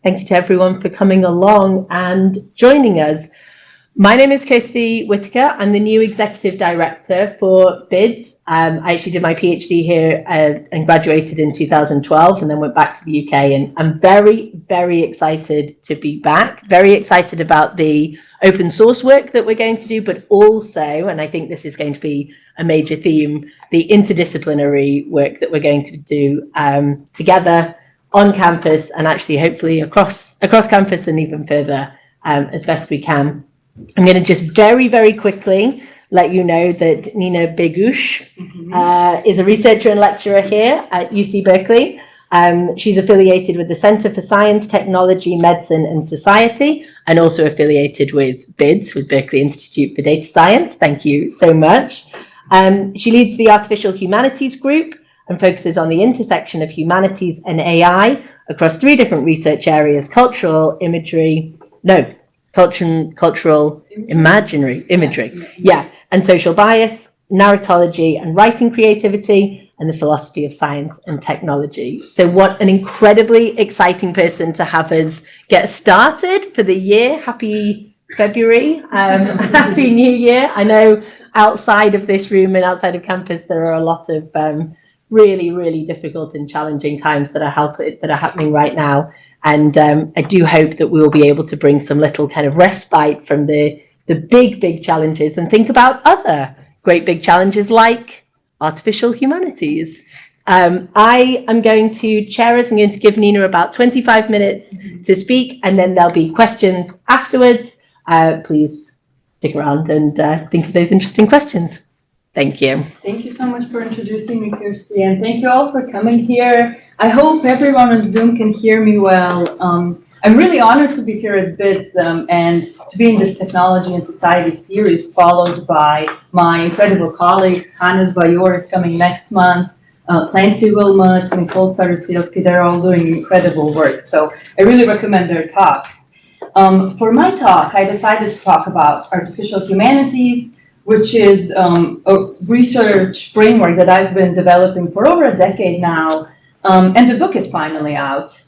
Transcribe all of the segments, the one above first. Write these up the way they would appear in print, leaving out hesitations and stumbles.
Thank you to everyone for coming along and joining us. My name is Kirsty Whitaker. I'm the new Executive Director for BIDS. I actually did my PhD here and graduated in 2012 and then went back to the UK. And I'm very, very excited to be back. Very excited about the open source work that we're going to do, but also, and I think this is going to be a major theme, the interdisciplinary work that we're going to do together on campus and actually hopefully across campus and even further as best we can. I'm going to just very, very quickly let you know that Nina Beguš is a researcher and lecturer here at UC Berkeley. She's affiliated with the Center for Science, Technology, Medicine and Society, and also affiliated with BIDS, with Berkeley Institute for Data Science. Thank you so much. She leads the Artificial Humanities group and focuses on the intersection of humanities and AI across three different research areas: cultural imagery, cultural imaginary imagery, and social bias, narratology and writing creativity, and the philosophy of science and technology. So what an incredibly exciting person to have us get started for the year. Happy February, Happy New Year. I know outside of this room and outside of campus, there are a lot of really, really difficult and challenging times that are happening right now. And I do hope that we will be able to bring some little kind of respite from the big challenges and think about other great big challenges like artificial humanities. I am going to chair us. I'm going to give Nina about 25 minutes to speak, and then there'll be questions afterwards. Please stick around and think of those interesting questions. Thank you. Thank you so much for introducing me, Kirsty, and thank you all for coming here. I hope everyone on Zoom can hear me well. I'm really honored to be here at BIDS and to be in this Technology and Society series, followed by my incredible colleagues. Hannes Bajor is coming next month, Clancy Wilmot, and Nicole Starosielski. They're all doing incredible work, so I really recommend their talks. For my talk, I decided to talk about artificial humanities, which is a research framework that I've been developing for over a decade now, and the book is finally out.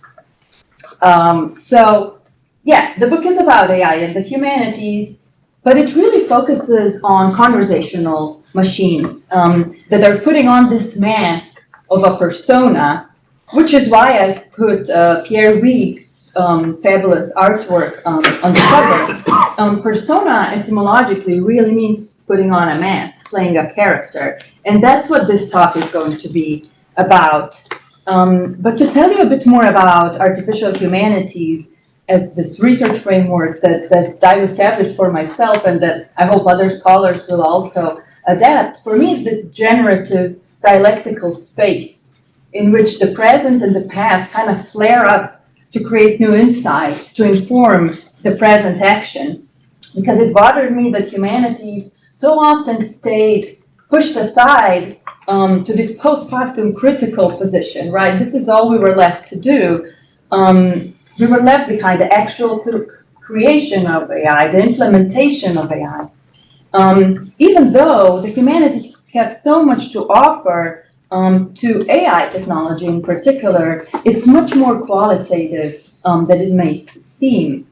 The book is about AI and the humanities, but it really focuses on conversational machines that are putting on this mask of a persona, which is why I've put Pierre Weig's fabulous artwork on the cover. Persona etymologically really means putting on a mask, playing a character. And that's what this talk is going to be about. But to tell you a bit more about artificial humanities as this research framework that I've established for myself and that I hope other scholars will also adapt, for me it's this generative dialectical space in which the present and the past kind of flare up to create new insights, to inform the present action. Because it bothered me that humanities so often stayed pushed aside to this post-factum critical position, right? This is all we were left to do. We were left behind the actual creation of AI, the implementation of AI. Even though the humanities have so much to offer to AI technology in particular, it's much more qualitative than it may seem.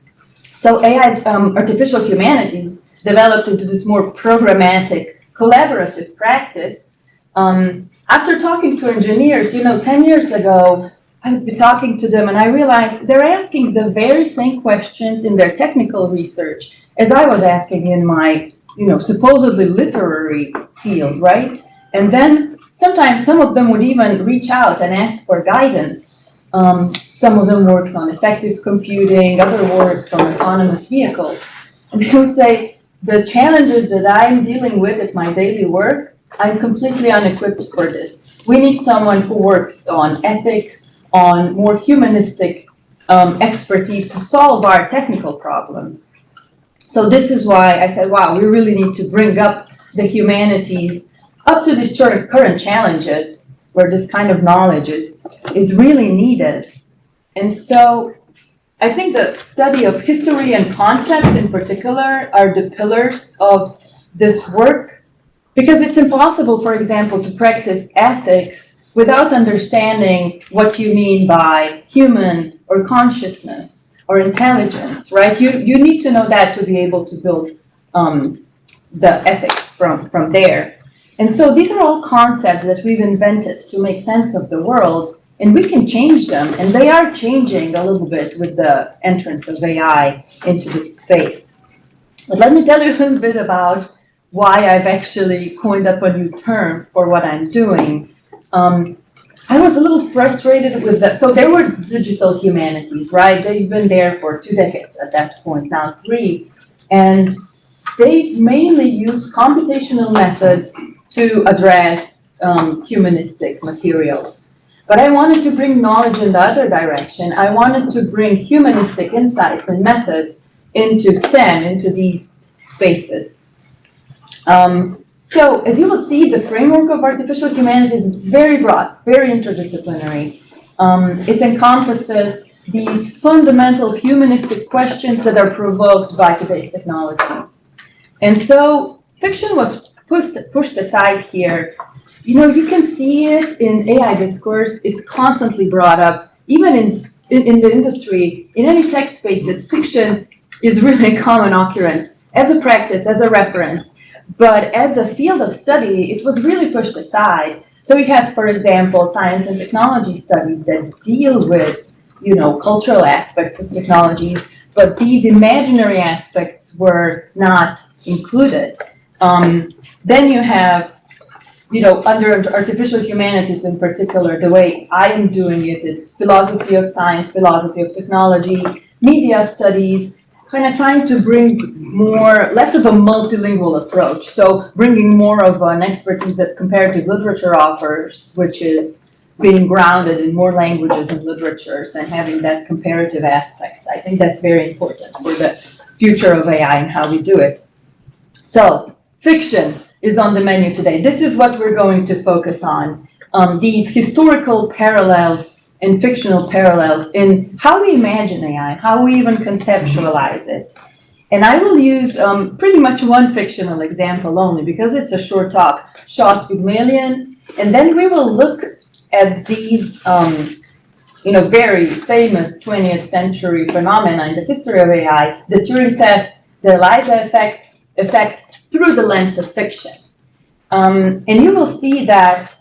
So AI, artificial humanities, developed into this more programmatic, collaborative practice. After talking to engineers, 10 years ago, I would be talking to them and I realized they're asking the very same questions in their technical research as I was asking in my, supposedly literary field, right? And then sometimes some of them would even reach out and ask for guidance. Some of them worked on effective computing, others worked on autonomous vehicles. And they would say, the challenges that I'm dealing with at my daily work, I'm completely unequipped for this. We need someone who works on ethics, on more humanistic expertise to solve our technical problems. So this is why I said, wow, we really need to bring up the humanities up to these current challenges where this kind of knowledge is really needed. And so I think the study of history and concepts in particular are the pillars of this work, because it's impossible, for example, to practice ethics without understanding what you mean by human or consciousness or intelligence, right? You need to know that to be able to build the ethics from there. And so these are all concepts that we've invented to make sense of the world, and we can change them, and they are changing a little bit with the entrance of AI into this space. But let me tell you a little bit about why I've actually coined up a new term for what I'm doing. I was a little frustrated with that. So there were digital humanities, right? They've been there for 2 decades at that point, now 3. And they've mainly used computational methods to address humanistic materials. But I wanted to bring knowledge in the other direction. I wanted to bring humanistic insights and methods into STEM, into these spaces. So as you will see, the framework of artificial humanities, it's very broad, very interdisciplinary. It encompasses these fundamental humanistic questions that are provoked by today's technologies. And so fiction was pushed aside here. You know, you can see it in AI discourse. It's constantly brought up, even in the industry, in any tech spaces. Fiction is really a common occurrence as a practice, as a reference. But as a field of study, it was really pushed aside. So we have, for example, science and technology studies that deal with, you know, cultural aspects of technologies, but these imaginary aspects were not included. Then you have, you know, under artificial humanities in particular, the way I am doing it, it's philosophy of science, philosophy of technology, media studies, kind of trying to bring less of a multilingual approach. So bringing more of an expertise that comparative literature offers, which is being grounded in more languages and literatures and having that comparative aspect. I think that's very important for the future of AI and how we do it. So fiction is on the menu today. This is what we're going to focus on. These historical parallels and fictional parallels in how we imagine AI, how we even conceptualize it. And I will use pretty much one fictional example only because it's a short talk, Shaw's Pygmalion, and then we will look at these you know, very famous 20th century phenomena in the history of AI, the Turing test, the Eliza effect through the lens of fiction. And you will see that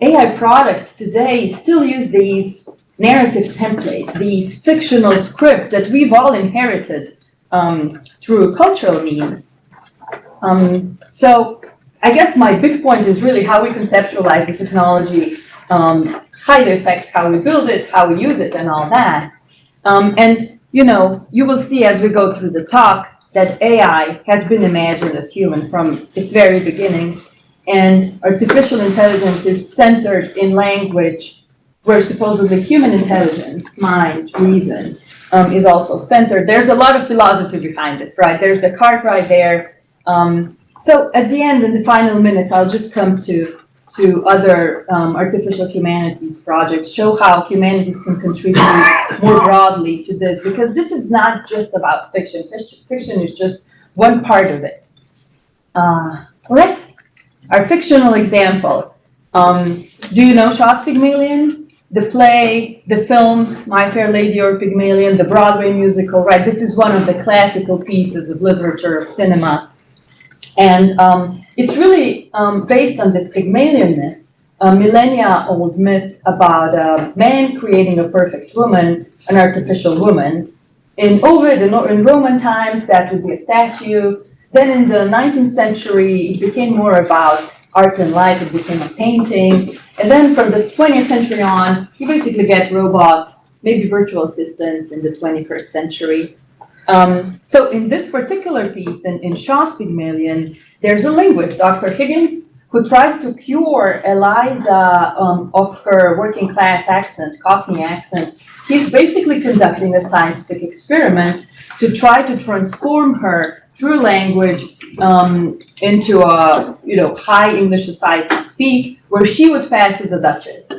AI products today still use these narrative templates, these fictional scripts that we've all inherited through cultural means. So I guess my big point is really how we conceptualize the technology, how it affects how we build it, how we use it, and all that. And you know, you will see as we go through the talk that AI has been imagined as human from its very beginnings. And artificial intelligence is centered in language where supposedly human intelligence, mind, reason, is also centered. There's a lot of philosophy behind this, right? There's the cart right there. So at the end, in the final minutes, I'll just come to other artificial humanities projects, show how humanities can contribute more broadly to this, because this is not just about fiction. Fiction is just one part of it. All right. Our fictional example. Do you know Shaw's Pygmalion? The play, the films, My Fair Lady or Pygmalion, the Broadway musical, right? This is one of the classical pieces of literature, of cinema. And it's really based on this Pygmalion myth, a millennia-old myth about a man creating a perfect woman, an artificial woman. In Roman times, that would be a statue. Then in the 19th century, it became more about art and life. It became a painting. And then from the 20th century on, you basically get robots, maybe virtual assistants in the 21st century. So in this particular piece, in Shaw's Pygmalion, there's a linguist, Dr. Higgins, who tries to cure Eliza of her working class accent, Cockney accent. He's basically conducting a scientific experiment to try to transform her through language into a high English society speak, where she would pass as a duchess.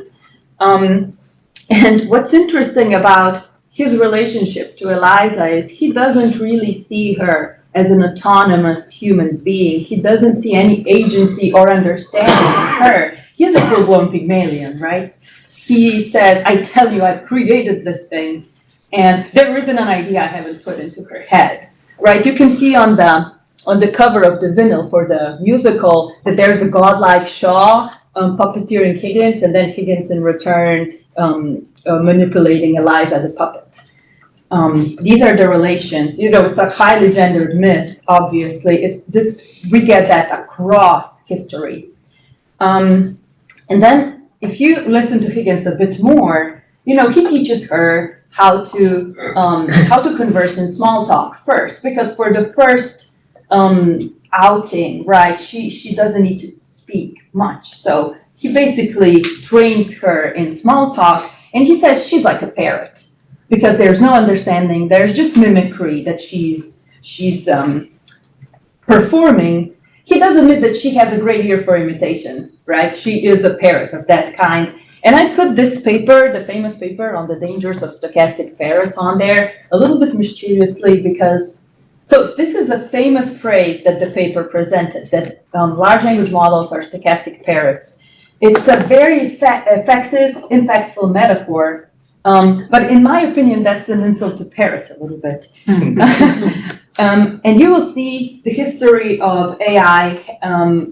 And what's interesting about his relationship to Eliza is he doesn't really see her as an autonomous human being. He doesn't see any agency or understanding in her. He is a full-blown Pygmalion, right? He says, I tell you, I've created this thing, and there isn't an idea I haven't put into her head, right? You can see on the cover of the vinyl for the musical that there's a godlike Shaw puppeteering Higgins, and then Higgins in return manipulating Eliza the puppet. These are the relations. It's a highly gendered myth, obviously. We get that across history. And then if you listen to Higgins a bit more, he teaches her how to converse in small talk first, because for the first outing, right, she doesn't need to speak much. So he basically trains her in small talk, and he says she's like a parrot, because there's no understanding, there's just mimicry that she's performing. He does admit that she has a great ear for imitation, right? She is a parrot of that kind. And I put this paper, the famous paper on the dangers of stochastic parrots, on there a little bit mischievously because, so this is a famous phrase that the paper presented, that large language models are stochastic parrots. It's a very effective, impactful metaphor, but in my opinion, that's an insult to parrots a little bit. And you will see the history of AI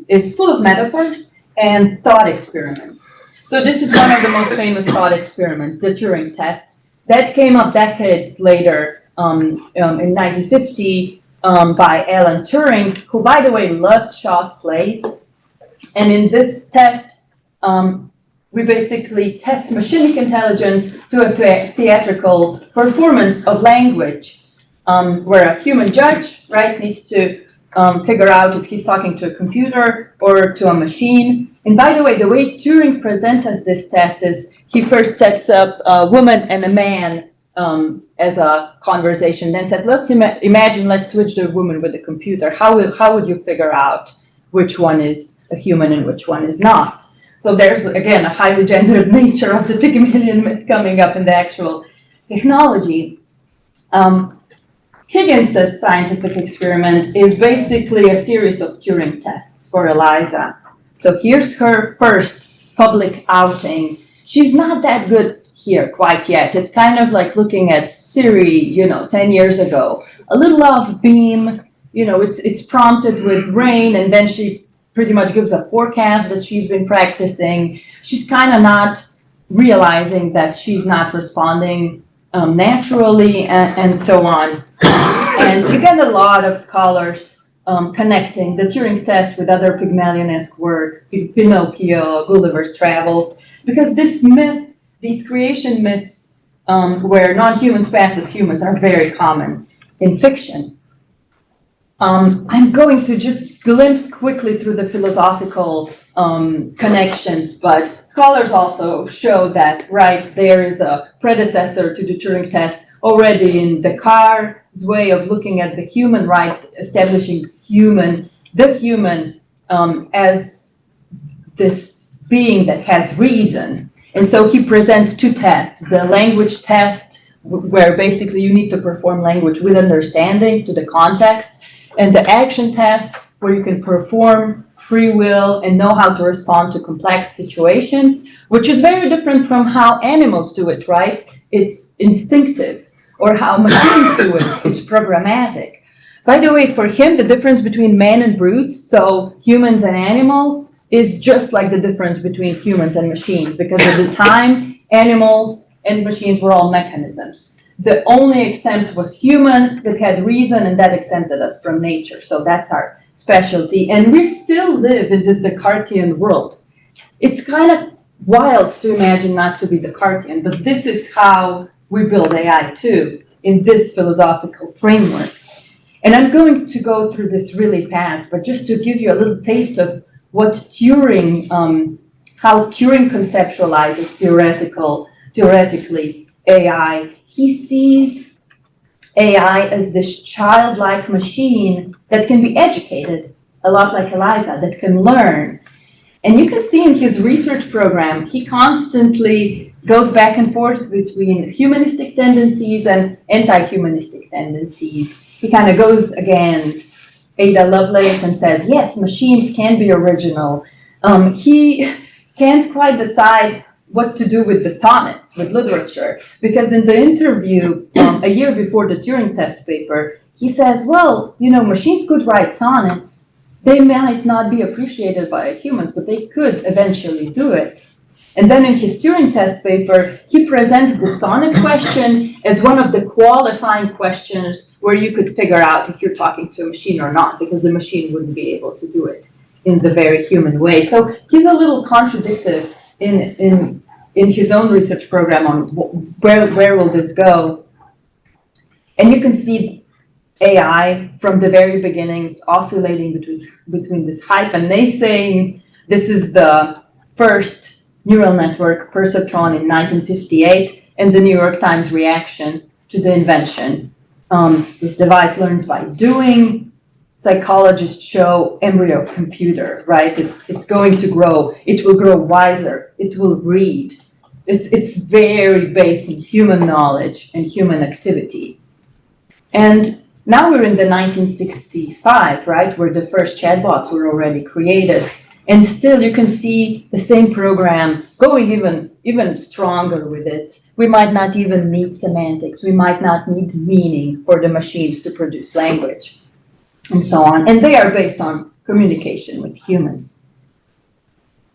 is full of metaphors and thought experiments. So this is one of the most famous thought experiments, the Turing test, that came up decades later in 1950 by Alan Turing, who, by the way, loved Shaw's plays. And in this test, we basically test machinic intelligence to a theatrical performance of language, where a human judge, right, needs to figure out if he's talking to a computer or to a machine. And by the way Turing presents us this test is he first sets up a woman and a man as a conversation, then said, let's imagine, let's switch the woman with the computer. How would you figure out which one is a human and which one is not? So there's, again, a highly gendered nature of the Pygmalion myth coming up in the actual technology. Higgins' scientific experiment is basically a series of Turing tests for Eliza. So here's her first public outing. She's not that good here quite yet. It's kind of like looking at Siri, 10 years ago. A little off beam, it's prompted with rain, and then she pretty much gives a forecast that she's been practicing. She's kind of not realizing that she's not responding naturally, and so on. And you get a lot of scholars connecting the Turing test with other Pygmalion-esque works, Pinocchio, Gulliver's Travels, because this myth, these creation myths where non-humans pass as humans are very common in fiction. I'm going to just glimpse quickly through the philosophical connections, but scholars also show that, right, there is a predecessor to the Turing test already in Descartes' way of looking at the human, right, establishing the human as this being that has reason. And so he presents two tests, the language test, where basically you need to perform language with understanding to the context, and the action test, where you can perform free will and know how to respond to complex situations, which is very different from how animals do it, right? It's instinctive, or how machines do it, it's programmatic. By the way, for him, the difference between man and brutes, so humans and animals, is just like the difference between humans and machines, because at the time, animals and machines were all mechanisms. The only exempt was human that had reason, and that exempted us from nature. So that's our specialty. And we still live in this Descartesian world. It's kind of wild to imagine not to be Descartesian, but this is how we build AI too, in this philosophical framework. And I'm going to go through this really fast, but just to give you a little taste of what Turing, how Turing conceptualizes theoretically AI. He sees AI as this childlike machine that can be educated, a lot like Eliza, that can learn. And you can see in his research program, he constantly goes back and forth between humanistic tendencies and anti-humanistic tendencies. He kind of goes against Ada Lovelace and says, yes, machines can be original. He can't quite decide what to do with the sonnets, with literature, because in the interview a year before the Turing test paper, he says, well, machines could write sonnets. They might not be appreciated by humans, but they could eventually do it. And then in his Turing test paper, he presents the sonnet question as one of the qualifying questions where you could figure out if you're talking to a machine or not, because the machine wouldn't be able to do it in the very human way. So he's a little contradictory in his own research program on where will this go. And you can see AI from the very beginnings oscillating between this hype and naysaying. This is the first neural network, perceptron, in 1958, and the New York Times reaction to the invention. This device learns by doing. Psychologists show embryo of computer, right? It's going to grow. It will grow wiser. It will read. It's very based in human knowledge and human activity. And now we're in the 1965, right, where the first chatbots were already created. And still you can see the same program going even stronger with it. We might not even need semantics. We might not need meaning for the machines to produce language, and so on. And they are based on communication with humans.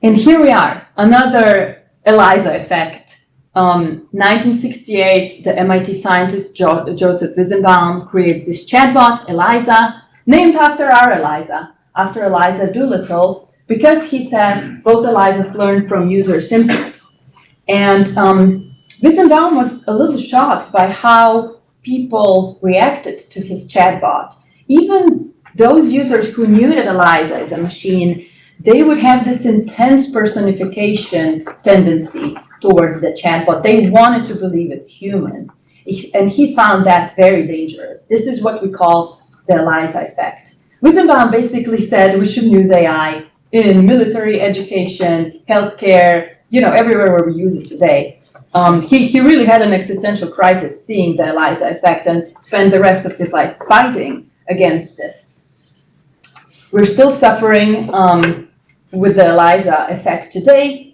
And here we are, another Eliza effect. 1968, the MIT scientist Joseph Weizenbaum creates this chatbot, Eliza, named after our Eliza, after Eliza Doolittle, because he says both Elizas learn from users' input. And Weizenbaum was a little shocked by how people reacted to his chatbot. Even those users who knew that Eliza is a machine, they would have this intense personification tendency towards the chatbot. They wanted to believe it's human. And he found that very dangerous. This is what we call the Eliza effect. Weizenbaum basically said we shouldn't use AI in military, education, healthcare, everywhere where we use it today. He really had an existential crisis seeing the Eliza effect and spent the rest of his life fighting against this. We're still suffering with the Eliza effect today.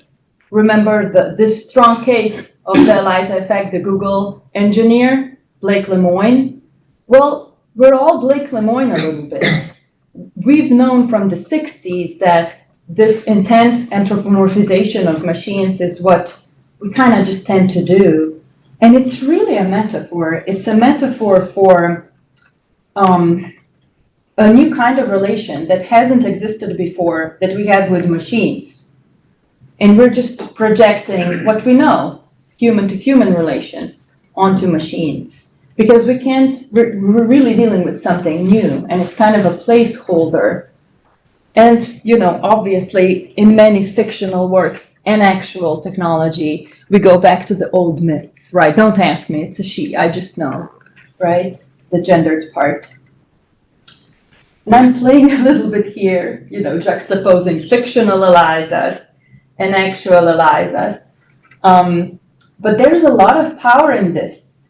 Remember this strong case of the Eliza effect, the Google engineer, Blake Lemoine? Well, we're all Blake Lemoine a little bit. We've known from the 60s that this intense anthropomorphization of machines is what we kind of just tend to do. And it's really a metaphor. It's a metaphor for a new kind of relation that hasn't existed before that we have with machines. And we're just projecting what we know, human-to-human relations, onto machines. Because we're really dealing with something new, and it's kind of a placeholder. And, obviously, in many fictional works and actual technology, we go back to the old myths, right? Don't ask me, it's a she, I just know, right? The gendered part. And I'm playing a little bit here, juxtaposing fictional Elizas and actual Elizas. But there's a lot of power in this,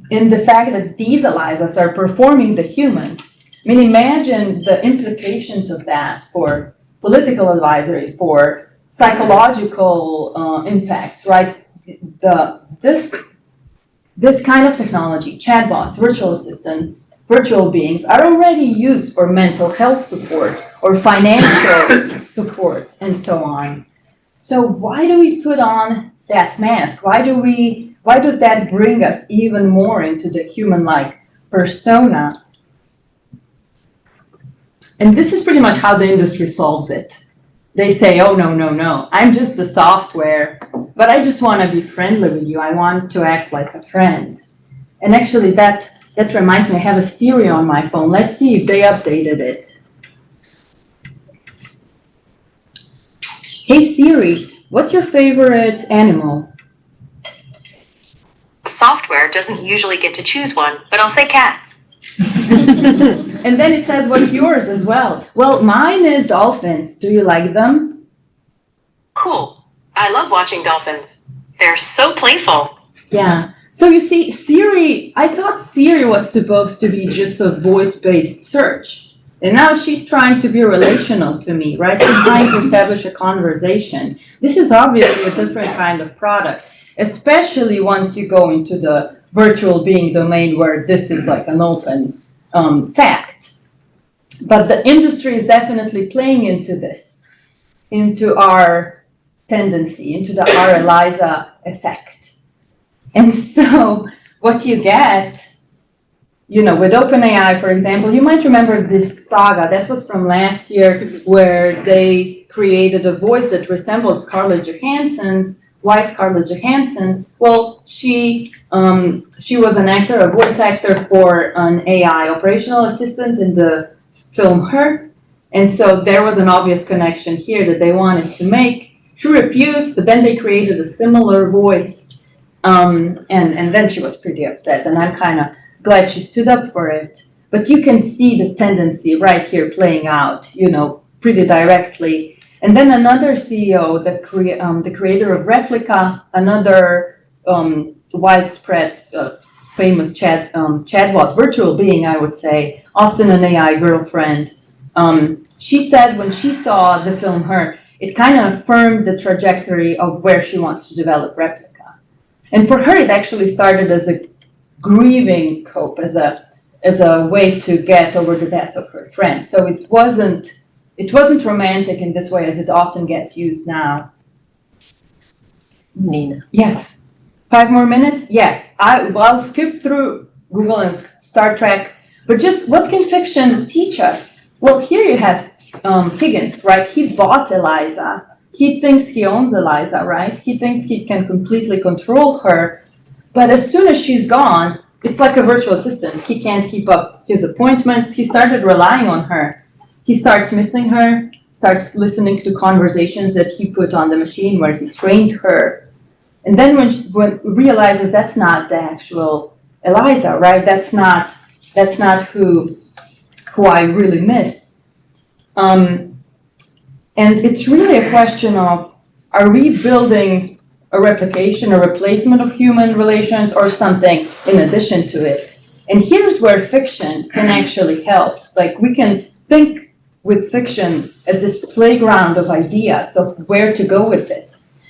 in the fact that these Elizas are performing the human. I mean, imagine the implications of that for political advisory, for psychological impacts, right? This kind of technology, chatbots, virtual assistants, virtual beings, are already used for mental health support or financial support and so on. So why do we put on that mask? Why does that bring us even more into the human-like persona? And this is pretty much how the industry solves it. They say, oh, no, I'm just a software, but I just want to be friendly with you. I want to act like a friend. And actually that reminds me, I have a Siri on my phone. Let's see if they updated it. Hey Siri, what's your favorite animal? Software doesn't usually get to choose one, but I'll say cats. And then it says, what's yours as well? Well, mine is dolphins. Do you like them? Cool. I love watching dolphins. They're so playful. Yeah. So you see, Siri, I thought Siri was supposed to be just a voice-based search. And now she's trying to be relational to me, right? She's trying to establish a conversation. This is obviously a different kind of product, especially once you go into the virtual being domain where this is like an open fact. But the industry is definitely playing into this, into our tendency, into the our Eliza effect. And so what you get, you know, with OpenAI, for example, you might remember this saga that was from last year where they created a voice that resembles Scarlett Johansson's. Why Scarlett Johansson? Well, she was an actor, a voice actor for an AI operational assistant in the film Her. And so there was an obvious connection here that they wanted to make. She refused, but then they created a similar voice. And then she was pretty upset, and I'm kind of glad she stood up for it. But you can see the tendency right here playing out, you know, pretty directly. And then another CEO, the creator of Replica, another widespread famous chatbot, virtual being, I would say, often an AI girlfriend. She said when she saw the film Her, it kind of affirmed the trajectory of where she wants to develop Replica. And for her, it actually started as a grieving cope, as a way to get over the death of her friend. So it wasn't romantic in this way as it often gets used now. Nina. Yes. 5 more minutes? Yeah. I'll skip through Google and Star Trek, but just what can fiction teach us? Well, here you have Higgins, right? He bought Eliza. He thinks he owns Eliza, right? He thinks he can completely control her. But as soon as she's gone, it's like a virtual assistant. He can't keep up his appointments. He started relying on her. He starts missing her, starts listening to conversations that he put on the machine where he trained her. And then when realizes that's not the actual Eliza, right? That's not who I really miss. And it's really a question of, are we building a replication, a replacement of human relations, or something in addition to it? And here's where fiction can actually help. Like, we can think with fiction as this playground of ideas of where to go with this.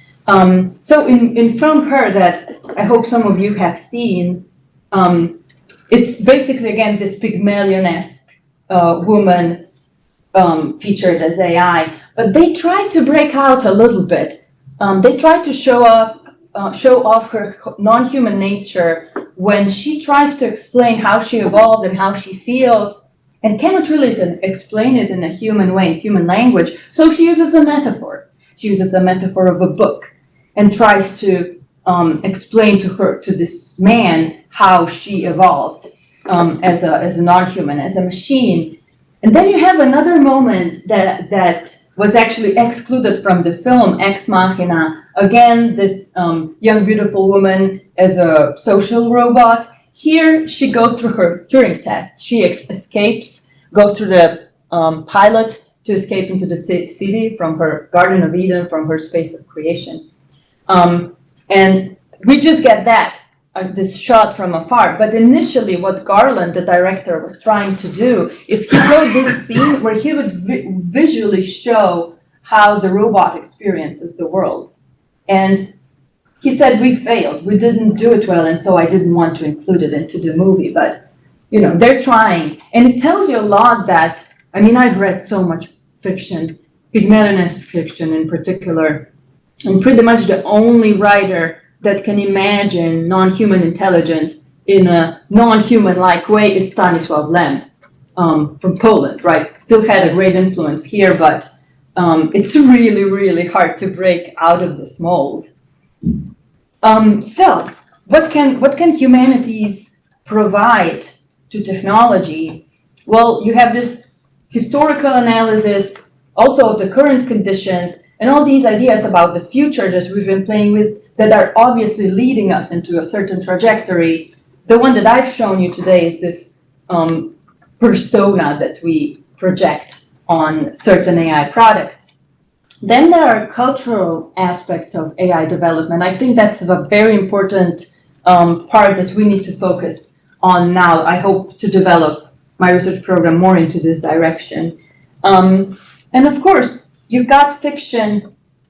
So in film Her, that I hope some of you have seen, it's basically, again, this Pygmalion-esque woman featured as AI, but they try to break out a little bit. They try to show off her non-human nature when she tries to explain how she evolved and how she feels, and cannot really explain it in a human way, in human language. So she uses a metaphor. She uses a metaphor of a book and tries to explain to this man how she evolved as a non-human, as a machine. And then you have another moment that was actually excluded from the film, Ex Machina. Again, this young, beautiful woman as a social robot. Here, she goes through her Turing test. She escapes, goes through the pilot to escape into the city from her Garden of Eden, from her space of creation. And we just get that, this shot from afar. But initially, what Garland, the director, was trying to do is he wrote this scene where he would visually show how the robot experiences the world. And he said, we failed. We didn't do it well, and so I didn't want to include it into the movie. But, you know, they're trying. And it tells you a lot that, I mean, I've read so much fiction, Pygmalion-esque fiction in particular, and pretty much the only writer that can imagine non-human intelligence in a non-human-like way is Stanisław Lem from Poland, right? Still had a great influence here, but it's really, really hard to break out of this mold. So what can humanities provide to technology? Well, you have this historical analysis also of the current conditions and all these ideas about the future that we've been playing with that are obviously leading us into a certain trajectory. The one that I've shown you today is this persona that we project on certain AI products. Then there are cultural aspects of AI development. I think that's a very important part that we need to focus on now. I hope to develop my research program more into this direction. And of course, you've got fiction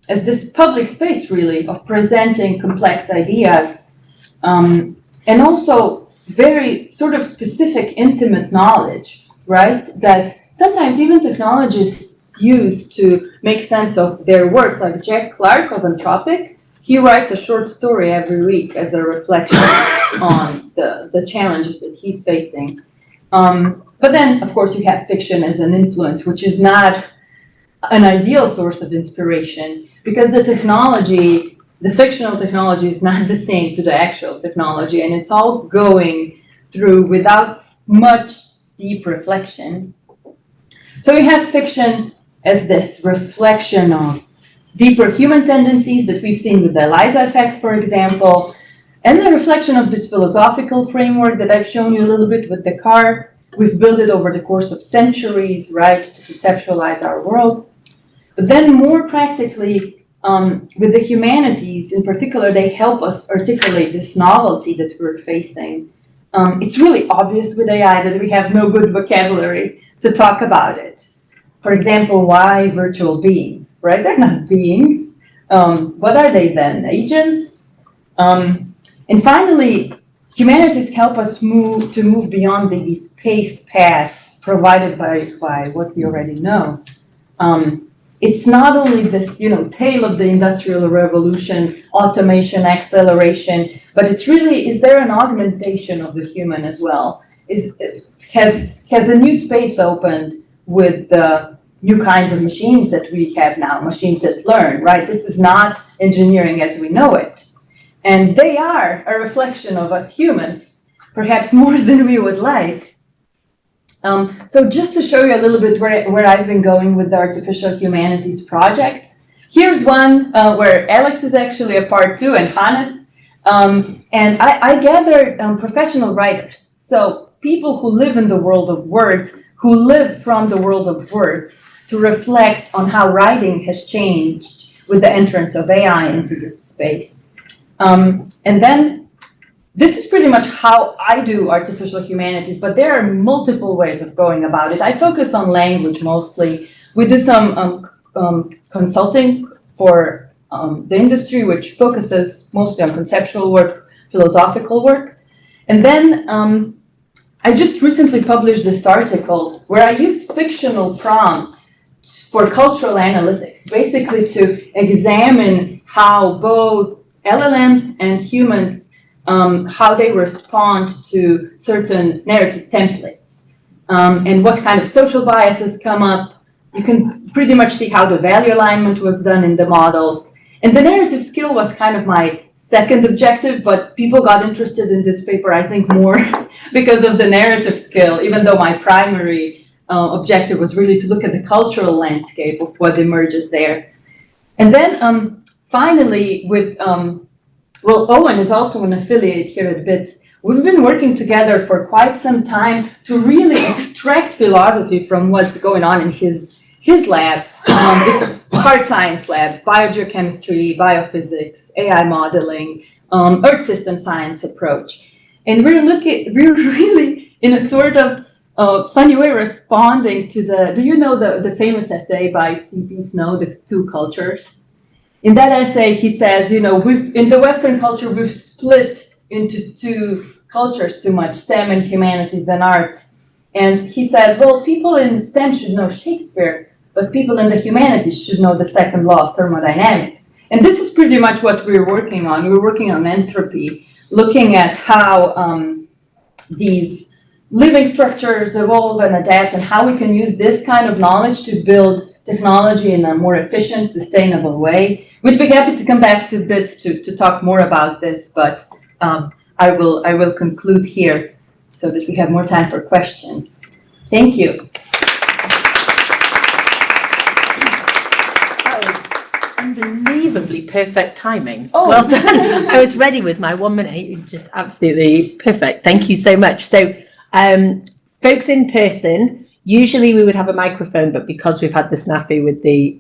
as this public space, really, of presenting complex ideas, and also very sort of specific, intimate knowledge, right? That sometimes even technologists use to make sense of their work, like Jack Clark of Anthropic. He writes a short story every week as a reflection on the challenges that he's facing. But then, of course, you have fiction as an influence, which is not an ideal source of inspiration, because the technology, the fictional technology, is not the same to the actual technology, and it's all going through without much deep reflection. So we have fiction as this reflection of deeper human tendencies that we've seen with the Eliza effect, for example, and the reflection of this philosophical framework that I've shown you a little bit with Descartes. We've built it over the course of centuries, right, to conceptualize our world. But then more practically, with the humanities in particular, they help us articulate this novelty that we're facing. It's really obvious with AI that we have no good vocabulary to talk about it. For example, why virtual beings, right? They're not beings. What are they then? Agents? And finally, humanities help us move beyond these paved paths provided by what we already know. It's not only this, tale of the Industrial Revolution, automation, acceleration, but it's really, is there an augmentation of the human as well? Has a new space opened with the new kinds of machines that we have now, machines that learn, right? This is not engineering as we know it. And they are a reflection of us humans, perhaps more than we would like. So just to show you a little bit where I've been going with the Artificial Humanities project, here's one where Alex is actually a part too, and Hannes. And I gathered professional writers, so people who live in the world of words, who live from the world of words, to reflect on how writing has changed with the entrance of AI into this space. And then this is pretty much how I do artificial humanities, but there are multiple ways of going about it. I focus on language mostly. We do some consulting for the industry, which focuses mostly on conceptual work, philosophical work. And then I just recently published this article where I used fictional prompts for cultural analytics, basically to examine how both LLMs and humans, how they respond to certain narrative templates, and what kind of social biases come up. You can pretty much see how the value alignment was done in the models. And the narrative skill was kind of my second objective, but people got interested in this paper, I think, more because of the narrative skill, even though my primary objective was really to look at the cultural landscape of what emerges there. And then finally, with Owen is also an affiliate here at BITS. We've been working together for quite some time to really extract philosophy from what's going on in his lab. It's hard science lab, biogeochemistry, biophysics, AI modeling, earth system science approach. And we're really in a sort of funny way responding to do you know the famous essay by C.P. Snow, The Two Cultures? In that essay, he says, in the Western culture, we've split into two cultures too much, STEM and humanities and arts. And he says, well, people in STEM should know Shakespeare, but people in the humanities should know the second law of thermodynamics. And this is pretty much what we're working on. We're working on entropy, looking at how these living structures evolve and adapt, and how we can use this kind of knowledge to build technology in a more efficient, sustainable way. We'd be happy to come back to BITS to talk more about this, but I will conclude here so that we have more time for questions. Thank you. That was unbelievably perfect timing. Oh. Well done. I was ready with my 1 minute. Just absolutely perfect. Thank you so much. So, folks in person, usually we would have a microphone, but because we've had the snafu with the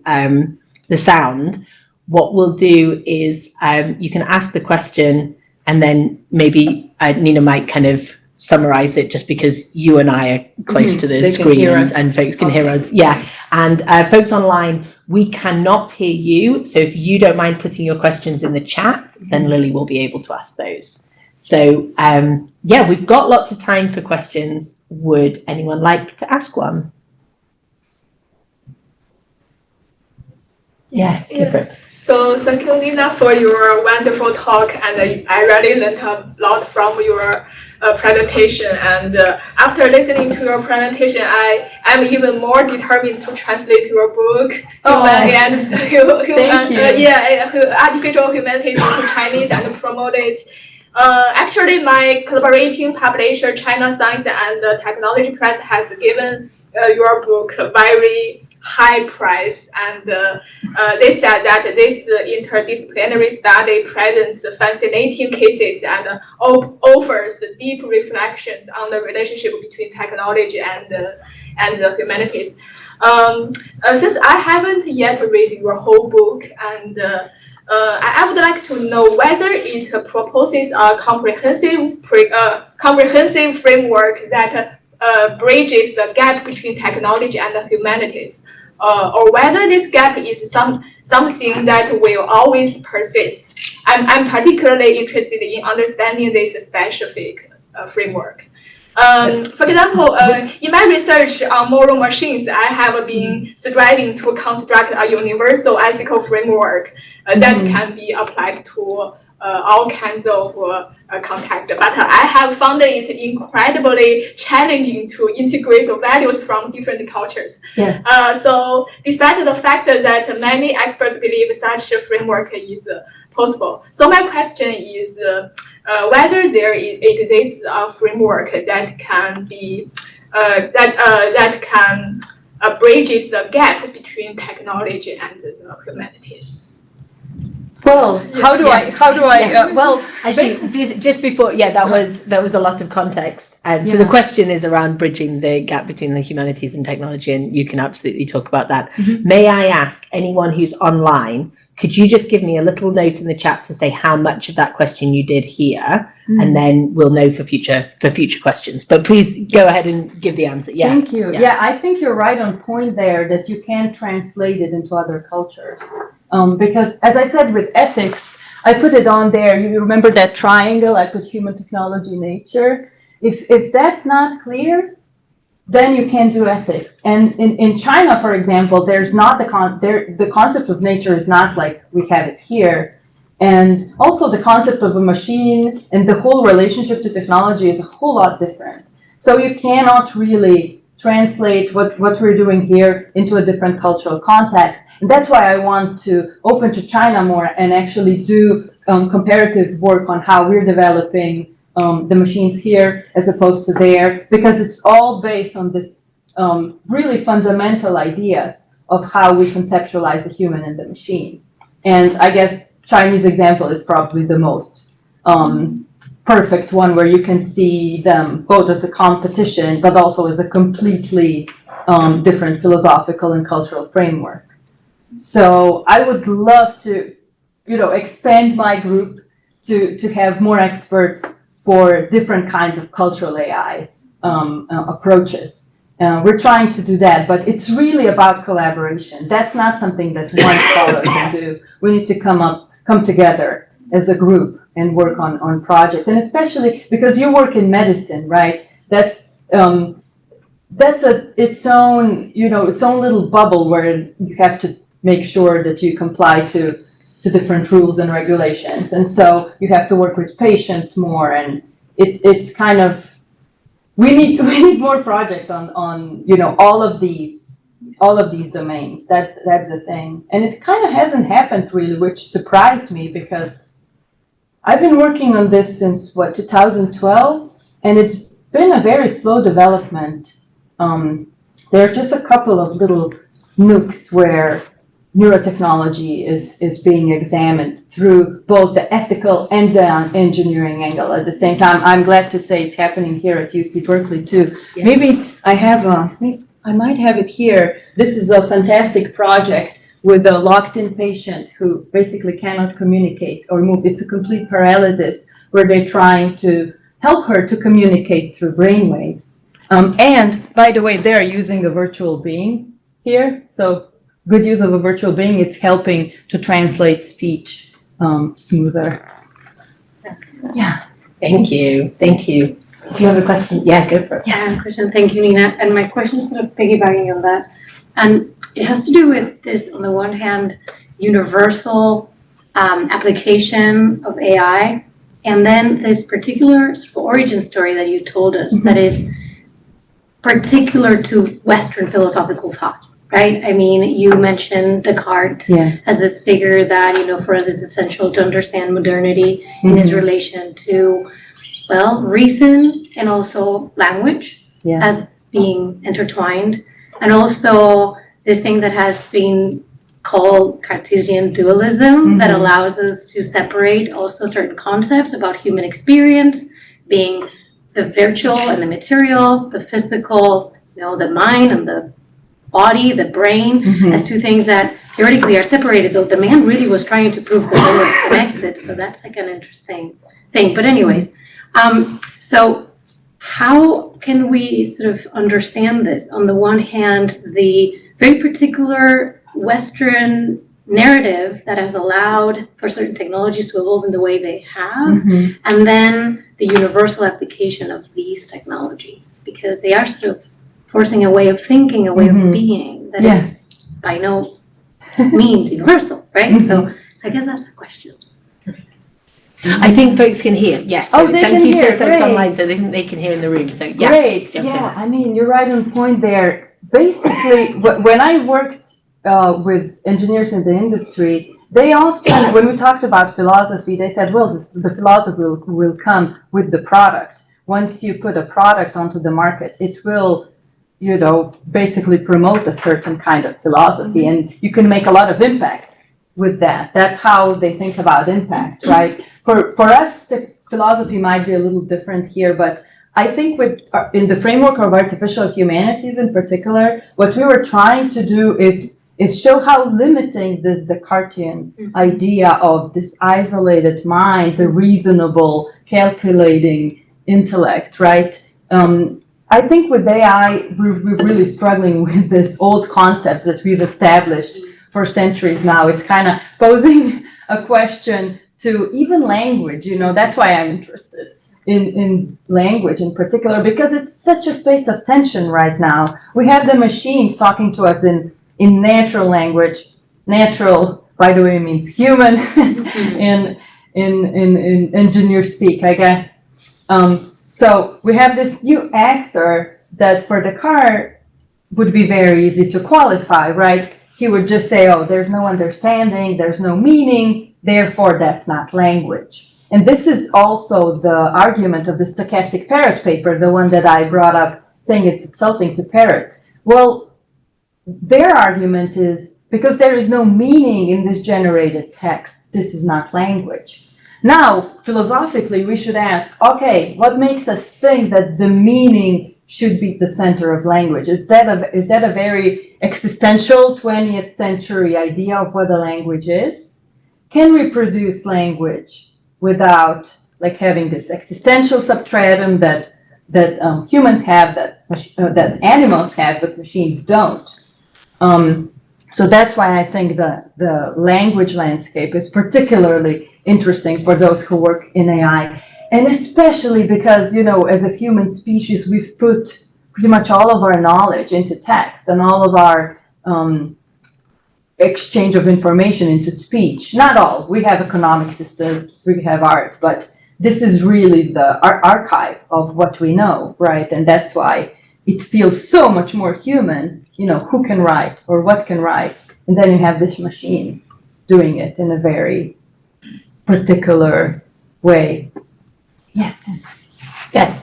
sound, what we'll do is you can ask the question, and then maybe Nina might kind of summarize it just because you and I are close to the They can screen hear us. and folks can hear Okay. us. Yeah. And folks online, we cannot hear you. So if you don't mind putting your questions in the chat, then Lily will be able to ask those. So yeah, we've got lots of time for questions. Would anyone like to ask one? Yes. Yeah. So thank you, Nina, for your wonderful talk, and I really learned a lot from your presentation. And after listening to your presentation, I am even more determined to translate your book, Artificial Humanities into Chinese, and promote it. Actually, my collaborating publisher, China Science and Technology Press, has given your book a very high price, and they said that this interdisciplinary study presents fascinating cases and offers deep reflections on the relationship between technology and the humanities. Since I haven't yet read your whole book, and I would like to know whether it proposes a comprehensive framework that bridges the gap between technology and the humanities, or whether this gap is something that will always persist. I'm particularly interested in understanding this specific framework. For example, in my research on moral machines, I have been striving to construct a universal ethical framework that can be applied to all kinds of contexts. But I have found it incredibly challenging to integrate values from different cultures. Yes. So despite the fact that many experts believe such a framework is possible. So my question is whether there exists a framework that can be that can bridges the gap between technology and the humanities. Well, how do I, well, Actually, just before, yeah, that was a lot of context. So the question is around bridging the gap between the humanities and technology, and you can absolutely talk about that. May I ask anyone who's online, could you just give me a little note in the chat to say how much of that question you did hear, and then we'll know for future questions. But please go ahead and give the answer. Yeah. Thank you. Yeah, I think you're right on point there that you can translate it into other cultures. Because as I said with ethics, I put it on there. You remember that triangle? I put human, technology, nature. If that's not clear, then you can't do ethics. And in China, for example, there's not the concept of nature is not like we have it here. And also the concept of a machine and the whole relationship to technology is a whole lot different. So you cannot really translate what we're doing here into a different cultural context. And that's why I want to open to China more and actually do comparative work on how we're developing the machines here as opposed to there, because it's all based on this really fundamental ideas of how we conceptualize the human and the machine. And I guess Chinese example is probably the most perfect one, where you can see them both as a competition, but also as a completely different philosophical and cultural framework. So I would love to, expand my group to have more experts for different kinds of cultural AI approaches. We're trying to do that, but it's really about collaboration. That's not something that one scholar can do. We need to come together as a group and work on projects. And especially because you work in medicine, right? That's its own little bubble where you have to make sure that you comply to different rules and regulations. And so you have to work with patients more, and it's kind of, we need more projects on all of these domains. That's the thing. And it kind of hasn't happened really, which surprised me, because I've been working on this since 2012, and it's been a very slow development. There are just a couple of little nooks where neurotechnology is being examined through both the ethical and the engineering angle at the same time. I'm glad to say it's happening here at UC Berkeley too. Yeah. Maybe I might have it here. This is a fantastic project with a locked-in patient who basically cannot communicate or move. It's a complete paralysis, where they're trying to help her to communicate through brainwaves. And by the way, they're using a virtual being here. So good use of a virtual being, it's helping to translate speech smoother. Yeah. Thank you. Thank you. If you have a question, yeah, go for it. Yeah, question. Thank you, Nina. And my question is sort of piggybacking on that. And it has to do with this, on the one hand, universal application of AI, and then this particular sort of origin story that you told us that is particular to Western philosophical thought, right? I mean, you mentioned Descartes as this figure that, for us is essential to understand modernity in his relation to, well, reason and also language as being intertwined. And also this thing that has been called Cartesian dualism that allows us to separate also certain concepts about human experience being the virtual and the material, the physical, the mind and the body, the brain, as two things that theoretically are separated, though the man really was trying to prove that they were connected. So that's like an interesting thing. But anyways, so how can we sort of understand this? On the one hand, the very particular Western narrative that has allowed for certain technologies to evolve in the way they have, and then the universal application of these technologies, because they are sort of forcing a way of thinking, a way of being that is by no means universal, right? So I guess that's a question. I think folks can hear. Yes. Oh, they thank can you hear. to folks Great. online, so they can hear in the room. So yeah. Great. Okay. Yeah, I mean, you're right on point there. Basically, when I worked with engineers in the industry, they often, when we talked about philosophy, they said, well, the philosophy will come with the product. Once you put a product onto the market, it will, basically promote a certain kind of philosophy, and you can make a lot of impact with that. That's how they think about impact, right? For us, the philosophy might be a little different here, but I think in the framework of artificial humanities in particular, what we were trying to do is show how limiting this Descartesian idea of this isolated mind, the reasonable, calculating intellect, right? I think with AI, we're really struggling with this old concepts that we've established for centuries now. It's kind of posing a question to even language, that's why I'm interested in language in particular, because it's such a space of tension right now. We have the machines talking to us in natural language. Natural, by the way, means human in engineer speak, I guess. So we have this new actor that for Descartes would be very easy to qualify, right? He would just say, oh, there's no understanding, there's no meaning, therefore that's not language. And this is also the argument of the stochastic parrot paper, the one that I brought up, saying it's insulting to parrots. Well, their argument is because there is no meaning in this generated text, this is not language. Now, philosophically, we should ask, okay, what makes us think that the meaning should be the center of language? Is that a very existential 20th century idea of what a language is? Can we produce language without having this existential substratum that humans have, that animals have, but machines don't? So that's why I think the language landscape is particularly interesting for those who work in AI. And especially because, as a human species, we've put pretty much all of our knowledge into text and all of our exchange of information into speech. Not all. We have economic systems, we have art, but this is really our archive of what we know, right? And that's why it feels so much more human, who can write or what can write. And then you have this machine doing it in a very particular way. Yes. Yeah.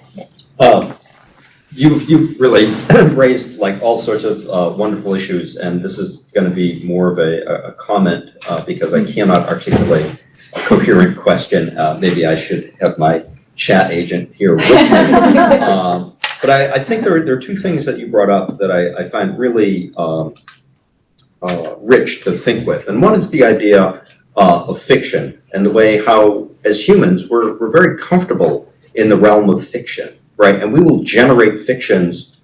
You've really raised all sorts of wonderful issues, and this is going to be more of a comment because I cannot articulate a coherent question. Maybe I should have my chat agent here with me. But I think there are two things that you brought up that I find really rich to think with, and one is the idea of fiction and the way how, as humans, we're very comfortable in the realm of fiction, right? And we will generate fictions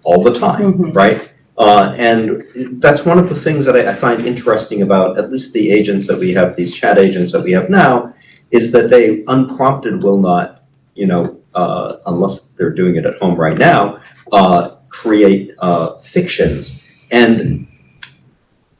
all the time, right? And that's one of the things that I find interesting about at least the agents that we have, these chat agents that we have now, is that they unprompted will not, unless they're doing it at home right now, create fictions. And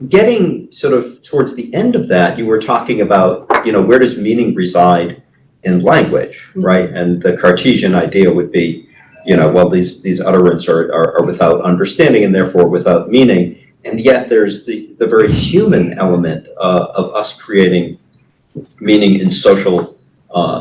getting sort of towards the end of that, you were talking about, where does meaning reside in language, right? And the Cartesian idea would be, these utterance are without understanding and therefore without meaning. And yet there's the very human element of us creating meaning in social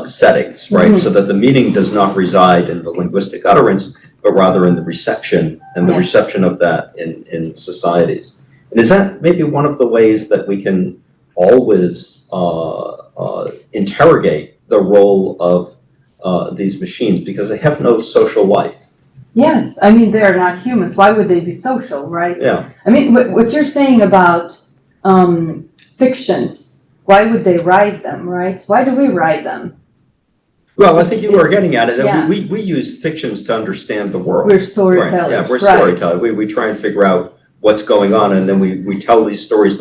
settings, right? So that the meaning does not reside in the linguistic utterance, but rather in the reception and the reception of that in societies. And is that maybe one of the ways that we can always interrogate the role of these machines, because they have no social life? Yes, I mean, they're not humans. Why would they be social, right? Yeah. I mean, what you're saying about fictions, why would they write them, right? Why do we write them? Well, I think you were getting at it. Yeah. We use fictions to understand the world. We're storytellers, Yeah, we're right. storytellers. We try and figure out what's going on, and then we tell these stories.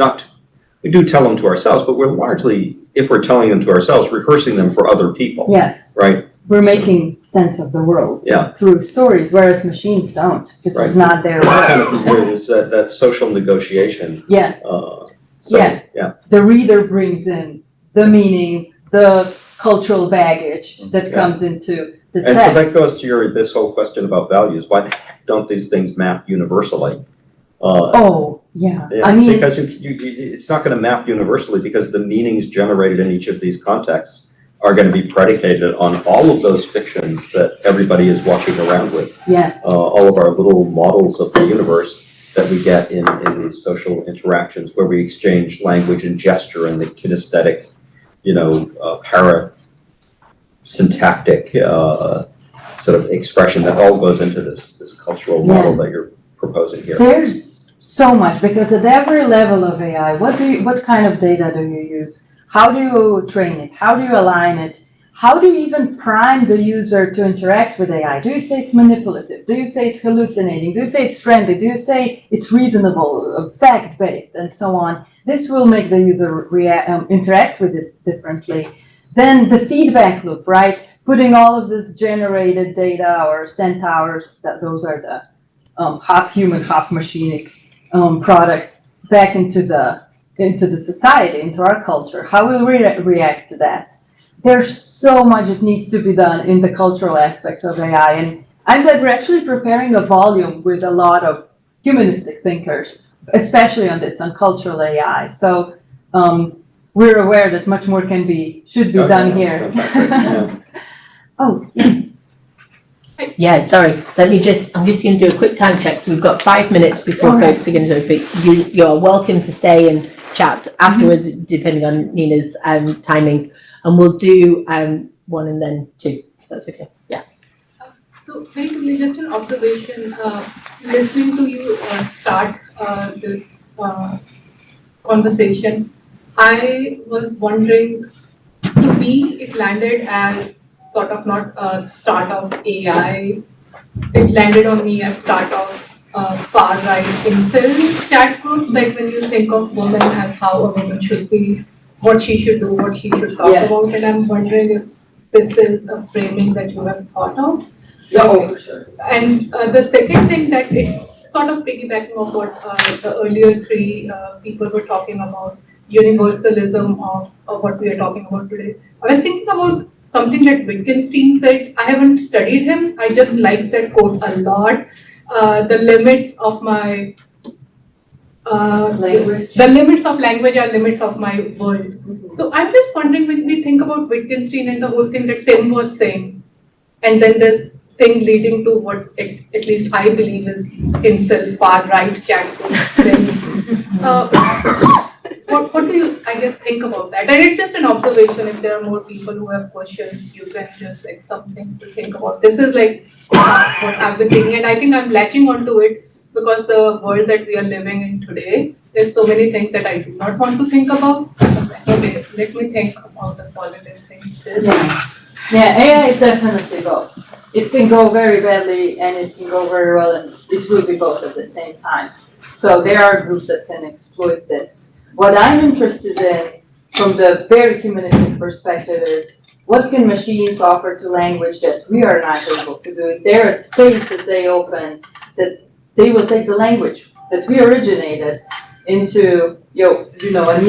We do tell them to ourselves, but we're largely, if we're telling them to ourselves, rehearsing them for other people. Yes. Right? We're making sense of the world through stories, whereas machines don't. This is not their Kind of world. weird is that social negotiation. Yes. Yeah. The reader brings in the meaning, the cultural baggage that comes into the And text. so that goes to this whole question about values. Why the heck don't these things map universally? I mean, because it's not going to map universally, because the meanings generated in each of these contexts are going to be predicated on all of those fictions that everybody is walking around with. yes. All of our little models of the universe that we get in these social interactions where we exchange language and gesture and the kinesthetic, parasyntactic sort of expression that all goes into this cultural model that you're proposing here. There's so much, because at every level of AI, what kind of data do you use? How do you train it? How do you align it? How do you even prime the user to interact with AI? Do you say it's manipulative? Do you say it's hallucinating? Do you say it's friendly? Do you say it's reasonable, fact-based, and so on? This will make the user interact with it differently. Then the feedback loop, right? Putting all of this generated data or centaurs, those are the half human, half machinic products, back into the society, into our culture. How will we react to that? There's so much that needs to be done in the cultural aspect of AI, and I'm glad we're actually preparing a volume with a lot of humanistic thinkers, especially on cultural AI. So we're aware that much more should be done here. Oh, yes. Yeah, sorry. I'm just going to do a quick time check. So we've got 5 minutes before folks are going to but you're welcome to stay and chat afterwards, depending on Nina's timings. And we'll do one and then two, if that's okay. Yeah. So very quickly, just an observation, listening to you start this conversation, I was wondering, to me, it landed as sort of not a start of AI, it landed on me as start of far-right incel chat groups, like when you think of women as how a woman should be, what she should do, what she should talk about, and I'm wondering if this is a framing that you have thought of. No, for sure. And the second thing that it sort of piggybacking of what the earlier three people were talking about, universalism of what we are talking about today. I was thinking about something that Wittgenstein said. I haven't studied him. I just liked that quote a lot. The limits of my Language. The limits of language are limits of my world. So I'm just wondering, when we think about Wittgenstein and the whole thing that Tim was saying, and then this thing leading to what at least I believe is incel far-right chat group. What do you, I guess, think about that? And it's just an observation. If there are more people who have questions, you can just like something to think about. This is like what I've been thinking, and I think I'm latching onto it because the world that we are living in today, there's so many things that I do not want to think about. Okay, let me think about the positive things. Yeah, AI is definitely both. It can go very badly and it can go very well, and it will be both at the same time. So there are groups that can exploit this. What I'm interested in from the very humanistic perspective is what can machines offer to language that we are not able to do? Is there a space that they open that they will take the language that we originated into, a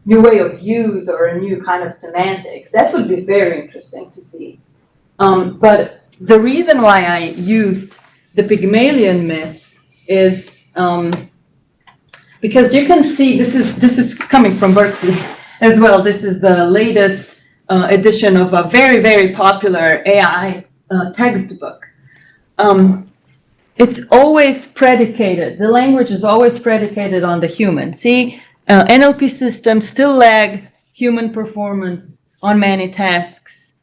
new way of use or a new kind of semantics? That would be very interesting to see. But the reason why I used the Pygmalion myth is because you can see this is coming from Berkeley as well. This is the latest edition of a very, very popular AI textbook. It's always predicated. The language is always predicated on the human. See, NLP systems still lag human performance on many tasks,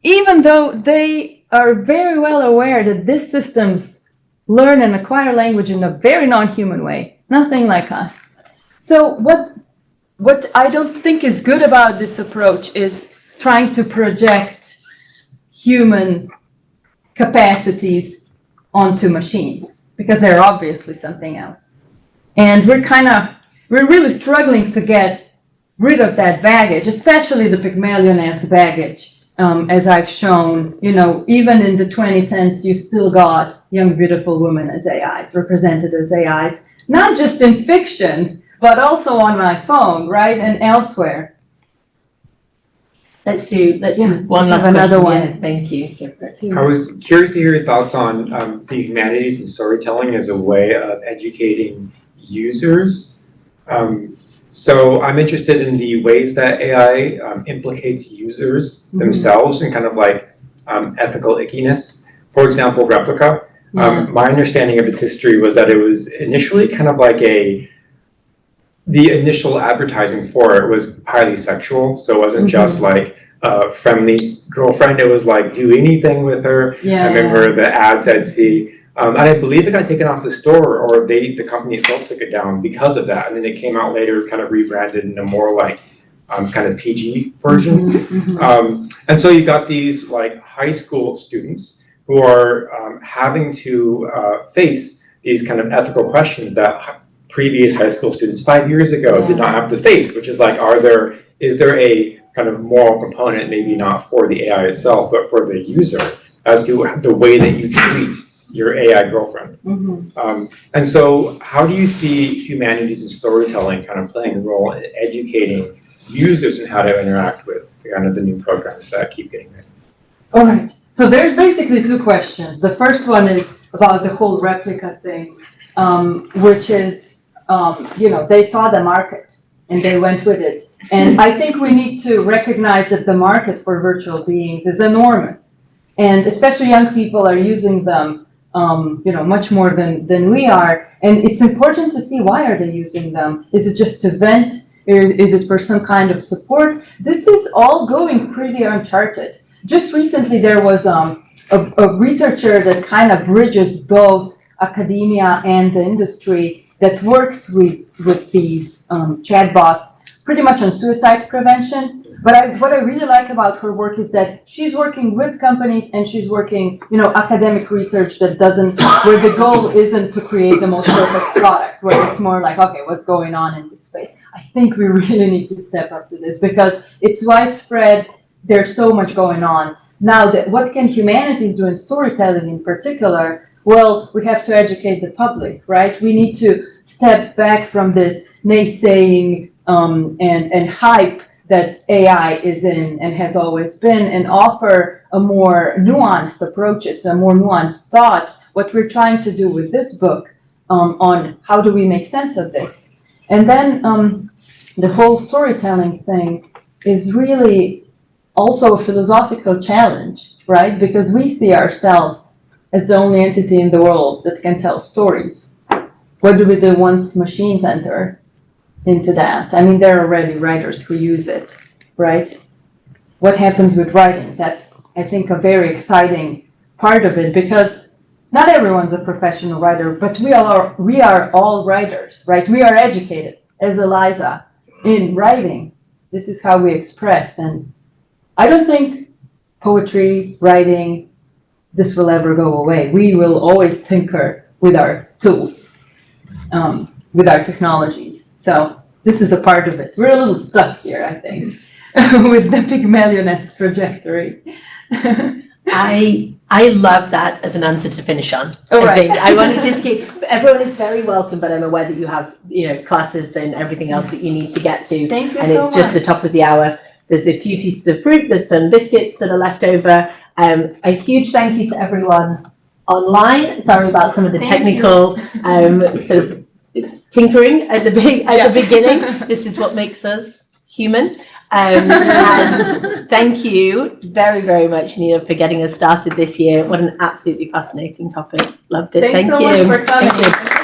even though they are very well aware that these systems learn and acquire language in a very non-human way, nothing like us. So what I don't think is good about this approach is trying to project human capacities onto machines, because they're obviously something else. And we're really struggling to get rid of that baggage, especially the Pygmalion-esque baggage. As I've shown, even in the 2010s, you still got young, beautiful women as AIs, represented as AIs, not just in fiction, but also on my phone, right, and elsewhere. Let's do one last another question. one. Yeah, thank you. I was curious to hear your thoughts on the humanities and storytelling as a way of educating users. So I'm interested in the ways that AI implicates users themselves and kind of like ethical ickiness. For example, Replica. My understanding of its history was that it was initially kind of like the initial advertising for it was highly sexual. So it wasn't just like a friendly girlfriend. It was like, do anything with her. I remember the ad said, see. I believe it got taken off the store, or the company itself took it down because of that. And then it came out later, kind of rebranded in a more like kind of PG version. And so you got these like high school students who are having to face these kind of ethical questions that previous high school students 5 years ago did not have to face, which is like, is there a kind of moral component, maybe not for the AI itself, but for the user, as to the way that you treat your AI girlfriend. And so how do you see humanities and storytelling kind of playing a role in educating users in how to interact with kind of the new programs that keep getting made? All right. So there's basically two questions. The first one is about the whole replica thing, which is, they saw the market and they went with it. And I think we need to recognize that the market for virtual beings is enormous. And especially young people are using them much more than we are. And it's important to see, why are they using them? Is it just to vent? Is it for some kind of support? This is all going pretty uncharted. Just recently, there was a researcher that kind of bridges both academia and the industry that works with these chatbots pretty much on suicide prevention. But what I really like about her work is that she's working with companies and she's working, academic research that where the goal isn't to create the most perfect product, where it's more like, okay, what's going on in this space? I think we really need to step up to this because it's widespread. There's so much going on. Now, what can humanities do in storytelling in particular? Well, we have to educate the public, right? We need to step back from this naysaying and hype that AI is in and has always been, and offer a more nuanced approaches, a more nuanced thought, what we're trying to do with this book on how do we make sense of this. And then the whole storytelling thing is really also a philosophical challenge, right? Because we see ourselves as the only entity in the world that can tell stories. What do we do once machines enter into that? I mean, there are already writers who use it, right? What happens with writing? That's, I think, a very exciting part of it, because not everyone's a professional writer, but we are all writers, right? We are educated, as Eliza, in writing. This is how we express. And I don't think poetry, writing, this will ever go away. We will always tinker with our tools, with our technologies. So this is a part of it. We're a little stuck here, I think, with the Pygmalion-esque trajectory. I love that as an answer to finish on. All I right. think I want to just keep, everyone is very welcome, but I'm aware that you have, classes and everything else that you need to get to. Thank you And so it's just the much. top of the hour. There's a few pieces of fruit, there's some biscuits that are left over. A huge thank you to everyone online. Sorry about some of the technical sort of tinkering at the beginning. This is what makes us human. And thank you very, very much, Nina, for getting us started this year. What an absolutely fascinating topic. Loved it. Thanks Thank so you. much for coming. Thank you.